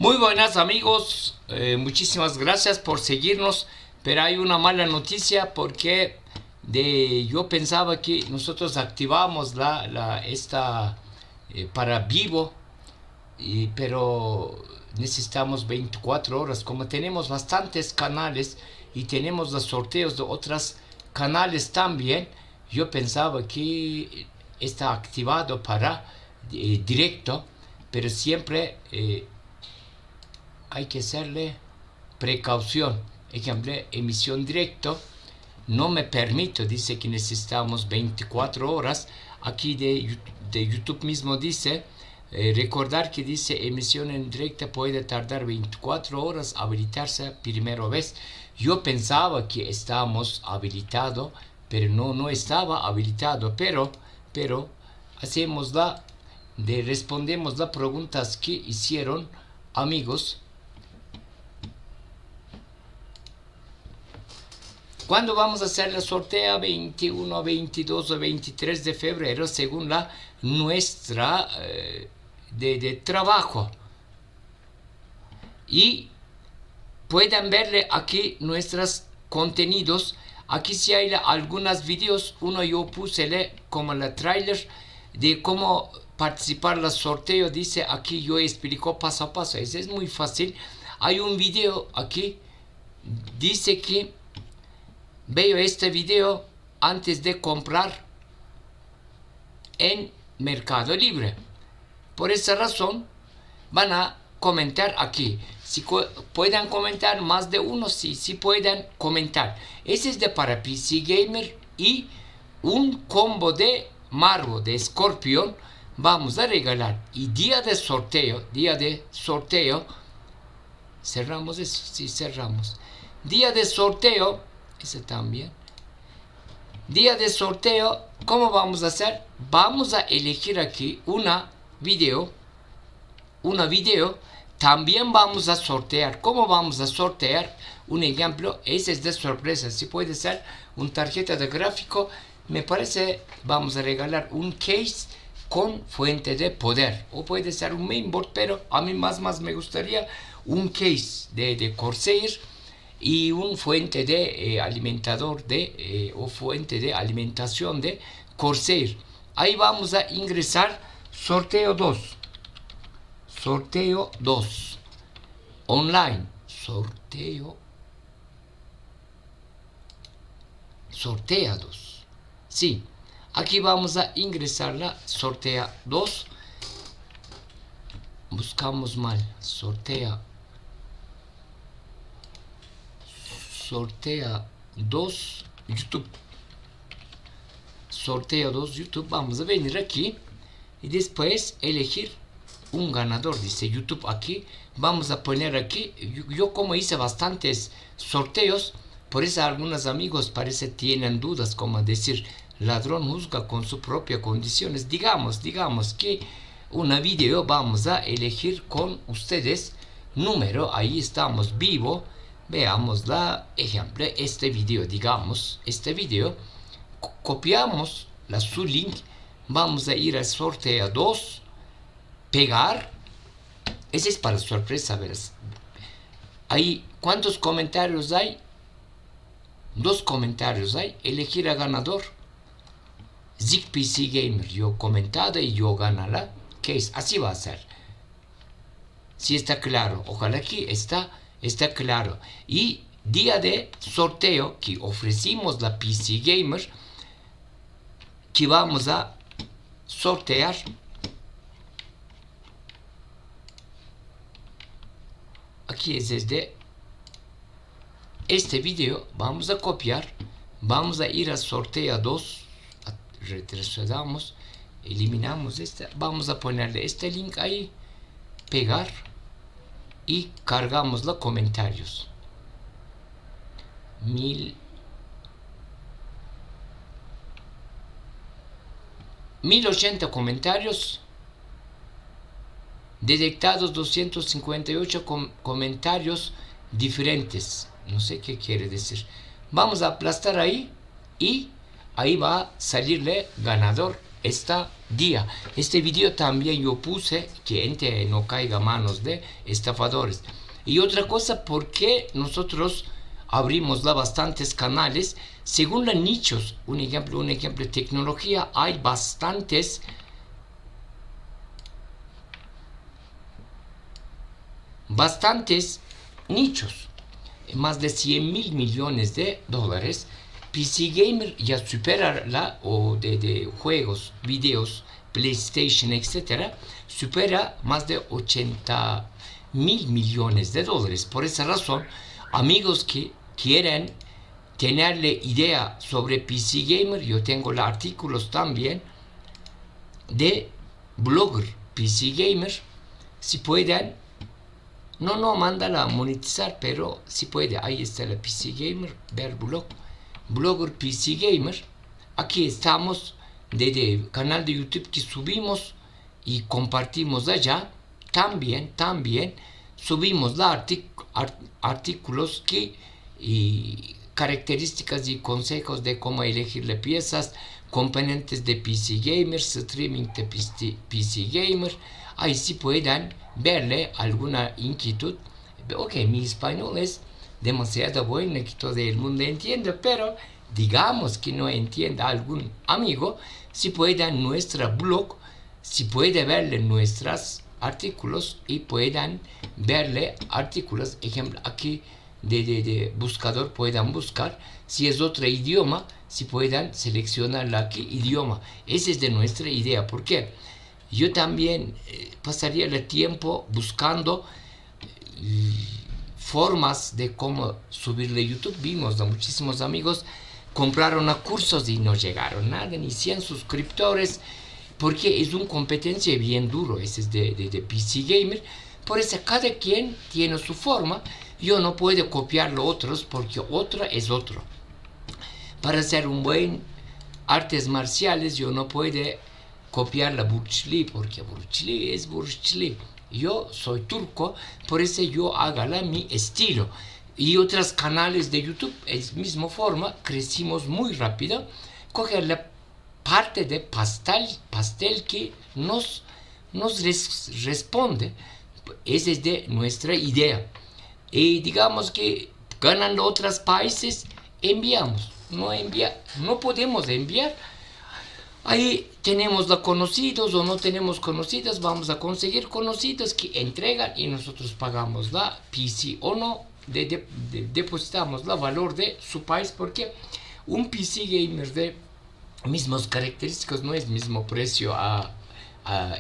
Muy buenas amigos, muchísimas gracias por seguirnos, pero hay una mala noticia porque yo pensaba que nosotros activamos esta para vivo, pero necesitamos 24 horas. Como tenemos bastantes canales y tenemos los sorteos de otros canales también, yo pensaba que está activado para directo, pero siempre hay que hacerle precaución. Ejemplo, emisión directo no me permito, dice que necesitamos 24 horas. Aquí de YouTube mismo dice, recordar que dice emisión en directa puede tardar 24 horas habilitarse primera vez. Yo pensaba que estábamos habilitado, pero no estaba habilitado, pero hacemos respondemos las preguntas que hicieron amigos. ¿Cuándo vamos a hacer el sorteo? 21, 22 o 23 de febrero, según nuestra de trabajo. Y pueden verle aquí nuestros contenidos. Aquí sí hay algunos videos. Uno yo puse como el trailer de cómo participar en el sorteo. Dice aquí yo explico paso a paso. Eso es muy fácil. Hay un video aquí. Dice que veo este video antes de comprar en Mercado Libre. Por esa razón van a comentar aquí. Si pueden comentar más de uno, sí pueden comentar. Ese es de para PC Gamer y un combo de Marvo de Scorpion vamos a regalar. Y día de sorteo, cerramos eso, sí cerramos. Día de sorteo, ese también. Día de sorteo, ¿cómo vamos a hacer? Vamos a elegir aquí una video. También vamos a sortear. ¿Cómo vamos a sortear? Un ejemplo, ese es de sorpresa. Si puede ser una tarjeta de gráfico, me parece, vamos a regalar un case con fuente de poder. O puede ser un mainboard, pero a mí más me gustaría un case de Corsair y un fuente de alimentador o fuente de alimentación de Corsair. Ahí vamos a ingresar sorteo 2 online, sortea 2. Sí, aquí vamos a ingresar la sortea 2. Buscamos mal, sortea 2 YouTube. Sorteo 2 YouTube. Vamos a venir aquí y después elegir un ganador. Dice YouTube aquí. Vamos a poner aquí. Yo como hice bastantes sorteos, por eso algunos amigos parece tienen dudas como decir ladrón juzga con sus propias condiciones. Digamos que una video vamos a elegir con ustedes número. Ahí estamos vivo. Veamos ejemplo, este video, copiamos su link, vamos a ir a sorteo 2, pegar, ese es para sorpresa, verás. Ahí, ¿cuántos comentarios hay? 2 comentarios hay, elegir a ganador, ZigPC Gamer, yo comentado y yo ganará, que es, así va a ser. Si está claro, ojalá que está claro. Y día de sorteo que ofrecimos la PC Gamer, que vamos a sortear aquí es desde este video. Vamos a copiar, vamos a ir a sorteo 2, retrocedamos, eliminamos vamos a ponerle este link ahí, pegar y cargamos los comentarios. 1080 comentarios, detectados 258 comentarios diferentes. No sé qué quiere decir. Vamos a aplastar ahí y ahí va a salirle ganador esta día. Este video también yo puse que gente no caiga a manos de estafadores. Y otra cosa, porque nosotros abrimos bastantes canales según los nichos. Un ejemplo de tecnología, hay bastantes nichos, más de 100.000 millones de dólares. PC Gamer ya supera o de juegos, videos, PlayStation, etcétera, supera más de 80.000 millones de dólares. Por esa razón, amigos que quieren tenerle idea sobre PC Gamer, yo tengo los artículos también de blogger PC Gamer. Si pueden, no mándala a monetizar, pero si puede, ahí está la PC Gamer, ver blogger PC Gamer. Aquí estamos desde canal de YouTube que subimos y compartimos allá. También subimos artículos y características y consejos de cómo elegirle piezas, componentes de PC Gamer, streaming de PC Gamer. Ahí sí puedan verle alguna inquietud. Ok, mi español es demasiado bueno que todo el mundo entiende, pero digamos que no entienda algún amigo, si puedan nuestro blog, si puede verle nuestros artículos y puedan verle artículos, ejemplo aquí de buscador puedan buscar, si es otro idioma, si puedan seleccionar aquí idioma. Esa es de nuestra idea, porque yo también pasaría el tiempo buscando formas de cómo subirle YouTube. Vimos a muchísimos amigos compraron a cursos y no llegaron nada, ni 100 suscriptores, porque es una competencia bien duro. Ese es de PC Gamer. Por eso cada quien tiene su forma. Yo no puedo copiar los otros porque otro es otro. Para hacer un buen artes marciales yo no puedo copiar la Bruce Lee, porque Bruce Lee es Bruce Lee. Yo soy turco, por eso yo hago mi estilo. Y otros canales de YouTube, es misma forma, crecimos muy rápido. Coger la parte de pastel que nos responde. Esa es de nuestra idea. Y digamos que ganando otros países, enviamos. No podemos enviar. Ahí tenemos los conocidos o no tenemos conocidos. Vamos a conseguir conocidos que entregan y nosotros pagamos la PC o no. Depositamos el valor de su país, porque un PC Gamer de mismas características no es mismo precio a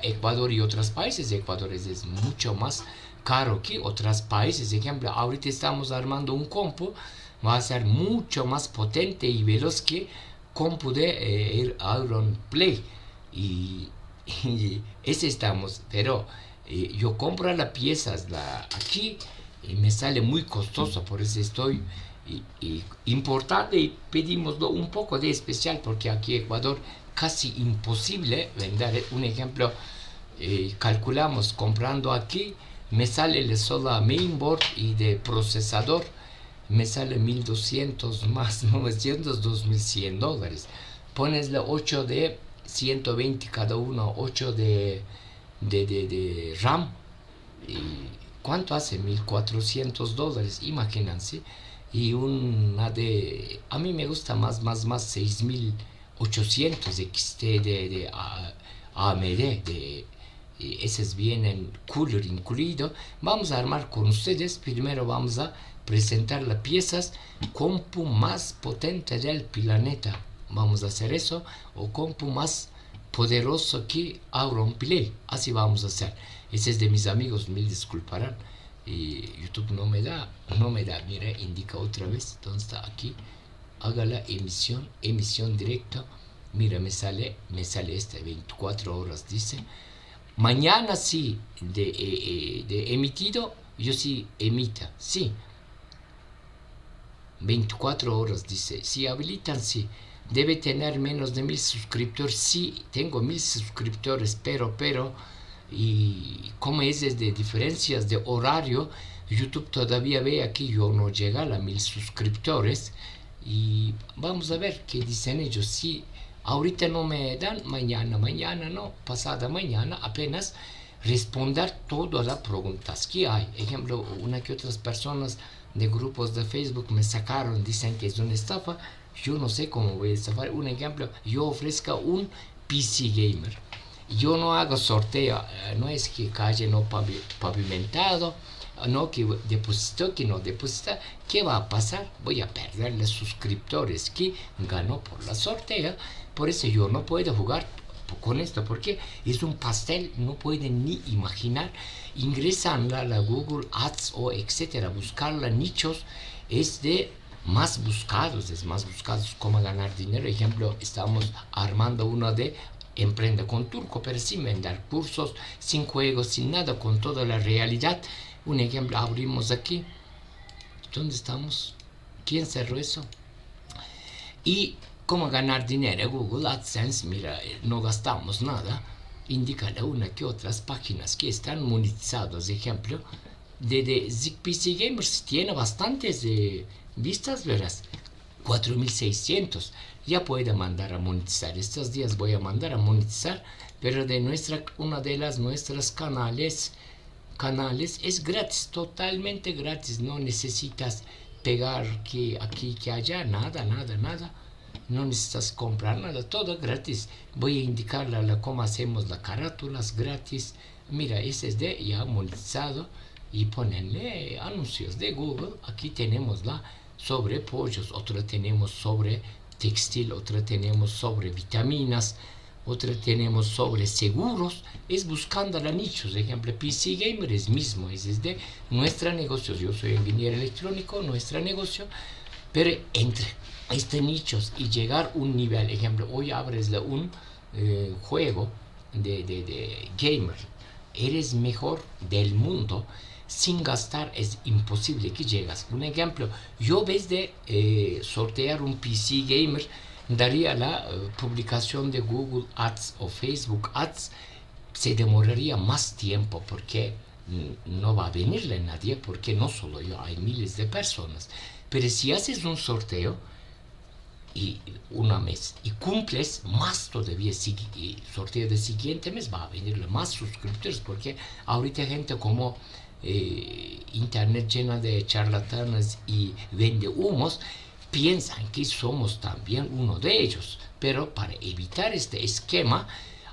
Ecuador y otros países. Ecuador es mucho más caro que otros países. Ejemplo, ahorita estamos armando un compu, va a ser mucho más potente y veloz que compu de Iron Play y ese estamos, pero yo compro las piezas aquí y me sale muy costoso, por eso estoy importando y pedimos un poco de especial, porque aquí en Ecuador casi imposible vender. Un ejemplo, calculamos comprando aquí, me sale solo mainboard y de procesador, me sale 1.200 más 900, 2.100 dólares. Pones la 8 de 120 cada uno, 8 de RAM. ¿Y cuánto hace? 1.400 dólares, imagínense. Y una de, a mí me gusta más 6.800 XT de AMD, esos vienen cooler incluido. Vamos a armar con ustedes. Primero vamos a presentar las piezas compu más potente del planeta. Vamos a hacer eso, o compu más poderoso que Auron Play. Así vamos a hacer. Ese es de mis amigos, me disculparán. YouTube no me da. Mira, indica otra vez. ¿Dónde está? Aquí. Haga la emisión directa. Mira, me sale este 24 horas, dice. Mañana sí, de emitido, yo sí emita, sí. 24 horas, dice. Si habilitan, sí. Debe tener menos de 1.000 suscriptores. Sí, tengo 1.000 suscriptores, pero, y como es de diferencias de horario, YouTube todavía ve aquí, yo no llega a 1.000 suscriptores. Y vamos a ver qué dicen ellos. Sí, ahorita no me dan, mañana no, pasada mañana apenas responder todas las preguntas que hay. Ejemplo, una que otras personas de grupos de Facebook me sacaron, dicen que es una estafa. Yo no sé cómo voy a estafar. Un ejemplo, yo ofrezco un PC Gamer. Yo no hago sorteo, no es que calle no pavimentado, no que depositó, que no deposita. ¿Qué va a pasar? Voy a perder los suscriptores que ganó por la sorteo. Por eso yo no puedo jugar con esto, porque es un pastel, no pueden ni imaginar. Ingresan a la Google Ads o etcétera, buscar los nichos es de más buscados, cómo ganar dinero. Ejemplo, estamos armando uno de Emprende con Turco, pero sin vender cursos, sin juegos, sin nada, con toda la realidad. Un ejemplo, abrimos aquí. ¿Dónde estamos? ¿Quién cerró eso? Y cómo ganar dinero. Google AdSense, mira, no gastamos nada. Indícale una que otras páginas que están monetizadas. Ejemplo, de PC Gamers tiene bastantes vistas, verás. 4600. Ya puede mandar a monetizar. Estos días voy a mandar a monetizar, pero de una de las nuestras canales es gratis, totalmente gratis. No necesitas pegar que aquí, que allá, nada. No necesitas comprar nada, todo gratis. Voy a indicarle cómo hacemos las carátulas gratis. Mira, ese es de ya monetizado. Y ponenle anuncios de Google. Aquí tenemos la sobre pollos, otra tenemos sobre textil, otra tenemos sobre vitaminas, otra tenemos sobre seguros. Es buscando los nichos. Ejemplo, PC Gamer es mismo, es de nuestro negocio. Yo soy ingeniero electrónico, nuestro negocio, pero entre estos nichos y llegar a un nivel. Ejemplo, hoy abres un juego de gamer, eres mejor del mundo. Sin gastar es imposible que llegas. Un ejemplo, yo vez de sortear un PC Gamer, daría la publicación de Google Ads o Facebook Ads, se demoraría más tiempo, porque no va a venirle nadie, porque no solo yo, hay miles de personas. Pero si haces un sorteo y una mes y cumples, más todavía, y sorteo del siguiente mes va a venirle más suscriptores, porque ahorita gente como internet llena de charlatanes y vende humos, piensan que somos también uno de ellos. Pero para evitar este esquema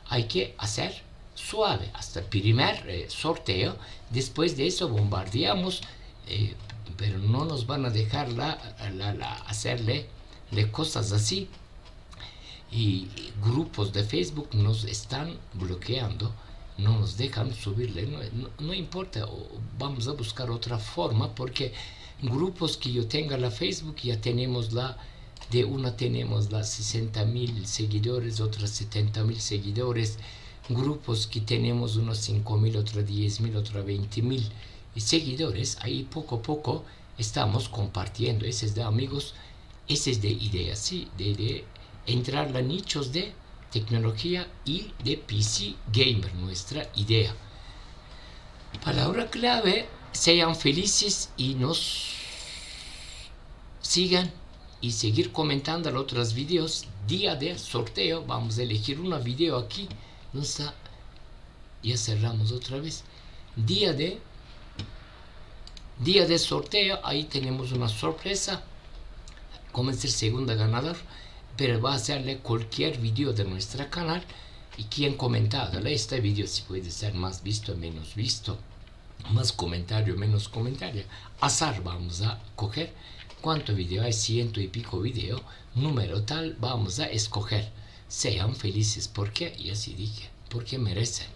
hay que hacer suave hasta el primer sorteo. Después de eso bombardeamos, pero no nos van a dejar hacerle cosas así. Y grupos de Facebook nos están bloqueando, no nos dejan subirle. No importa, vamos a buscar otra forma, porque grupos que yo tenga la Facebook ya tenemos tenemos 60.000 seguidores, otras 70.000 seguidores. Grupos que tenemos unos 5.000, otros 10.000, otros 20.000 seguidores. Ahí poco a poco estamos compartiendo. Ese es de amigos, ese es de ideas, sí, de entrar a nichos de tecnología y de PC Gamer, nuestra idea. Palabra clave: sean felices y nos sigan y seguir comentando los otros videos. Día de sorteo, vamos a elegir un video aquí. No está, ya cerramos otra vez. Día de sorteo, ahí tenemos una sorpresa. Como es el segundo ganador, pero va a hacerle cualquier video de nuestro canal. Y quien comentado este video, si puede ser más visto, menos visto, más comentario, menos comentario, azar vamos a coger. ¿Cuánto video hay? 100 y pico video, número tal, vamos a escoger. Sean felices, porque, y así dije, porque merecen.